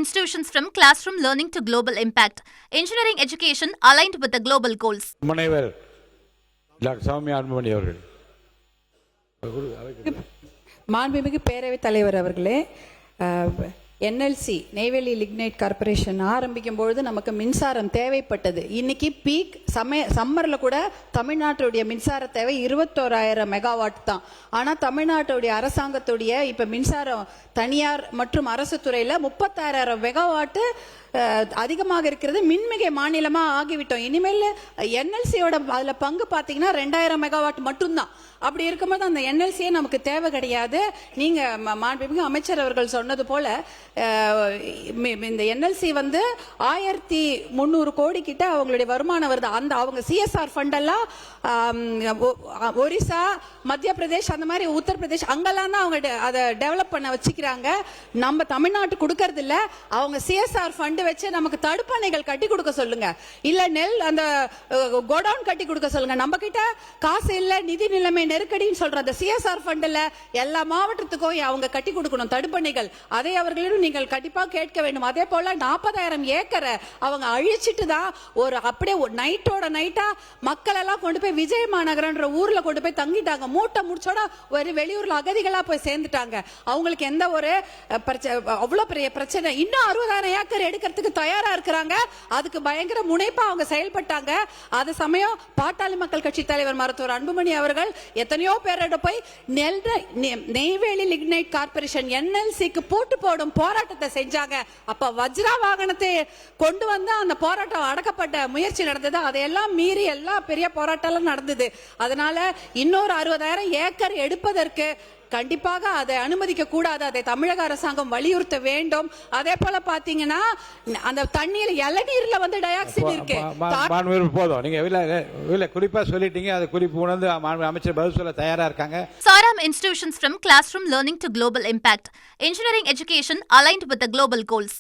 institutions from classroom learning to global impact. Engineering education aligned with the global goals. முனைவர் doctor Soumya Anbumani அவர்கள். மாண்புமிகு பேரவைத் தலைவர் அவர்களே, என்எல்சி நெய்வேலி லிக்னைட் கார்பரேஷன் ஆரம்பிக்கும் பொழுது நமக்கு மின்சாரம் தேவைப்பட்டது. இன்னைக்கு பீக் சம்மரில் கூட தமிழ்நாட்டுடைய மின்சார தேவை 21,000 மெகாவாட் தான். ஆனால் தமிழ்நாட்டுடைய அரசாங்கத்துடைய இப்போ மின்சாரம் தனியார் மற்றும் அரசு துறையில் 36,000 மெகாவாட்டு அதிகமாக இருக்கிறது. மின்மிகை மாநிலமாக ஆகிவிட்டோம். இனிமேல் என்எல்சியோட அதில் பங்கு பார்த்தீங்கன்னா 2,000 மெகாவாட் மட்டும்தான். அப்படி இருக்கும்போது அந்த என்எல்சியே நமக்கு தேவை கிடையாது. நீங்கள் மாண்புமிகு அமைச்சர் அவர்கள் சொன்னது போல இந்த என்எல்சி 1300 கோடி கிட்ட அவங்களுடைய வருமானம் வருது. அந்த அவங்க சிஎஸ்ஆர் ஃபண்டெல்லாம் ஒரிசா, மத்திய பிரதேஷ், அந்த மாதிரி உத்தரப்பிரதேஷ் அங்கெல்லாம் தான் அவங்க அதை டெவலப் பண்ண வச்சுக்கிறாங்க. நம்ம தமிழ்நாட்டு கொடுக்கறது இல்ல. அவங்க சிஎஸ்ஆர் ஃபண்ட் வச்சு நமக்கு தடுப்பணைகள் கட்டி கொடுக்க சொல்லுங்க, இல்ல நெல் அந்த கோடவுன் கட்டி கொடுக்க சொல்லுங்க. நம்ம கிட்ட காசு இல்ல, நிதி நிலைமை நெருக்கடின்னு சொல்ற அந்த சிஎஸ்ஆர் ஃபண்ட்ல எல்லா மாவட்டத்துக்கும் அவங்க கட்டி கொடுக்கணும் தடுப்பணைகள். அதை அவர்களிடம் நீங்கள் கண்டிப்பா கேட்க வேண்டும். அதே போல 40,000 ஏக்கரை அவங்க அழிச்சிட்டு தான் ஒரு அப்படியே நைட்டோட நைட்டா மக்கள் எல்லாம் கொண்டு போய் விஜய மாநகரன்ற ஊர்ல கொண்டு போய் தங்கிட்டாங்க. மூட்டை முடிச்சோட ஒரு வெளியூர்ல அகதிகளா போய் சேர்ந்துட்டாங்க. அவங்களுக்கு எந்த ஒரு அவ்வளவு பெரிய பிரச்சனை. இன்னும் 60,000 ஏக்கர் எடுக்கிறதுக்கு தயாரா இருக்கிறாங்க. அதுக்கு பயங்கர முனைப்பா அவங்க செயல்பட்டாங்க. அது சமயம் பாட்டாளி மக்கள் கட்சி தலைவர் மருத்துவர் அன்புமணி அவர்கள் எத்தனையோ பேரோட போய் நெய்வேலி லிக்னைட் கார்பரேஷன் என்எல்சிக்கு போட்டு போடும் போராட்டத்தை செஞ்சாங்க. அப்ப வஜ்ரா வாகனத்தை கொண்டு வந்து அந்த போராட்டம் அடக்கப்பட்ட முயற்சி நடந்தது. அதையெல்லாம் மீறி எல்லா பெரிய போராட்டம் நடந்தது. அதனால இன்னொரு 60,000 ஏக்கர் எடுப்பதற்கு கண்டிப்பாக அதை அனுமதிக்க கூடாது. அதை தமிழக அரசாங்கம் வலியுறுத்த வேண்டும். அதே போல பாத்தீங்கன்னா அந்த தண்ணீர் இளநீர்ல டயாக்சைடு இருக்கு. போதும், நீங்க குறிப்பா சொல்லிட்டீங்க. அது குறிப்பு உணர்ந்து அமைச்சர் பதில் சொல்ல தயாரா இருக்காங்க. Saram institutions from classroom learning to global impact. Engineering education aligned with the global goals.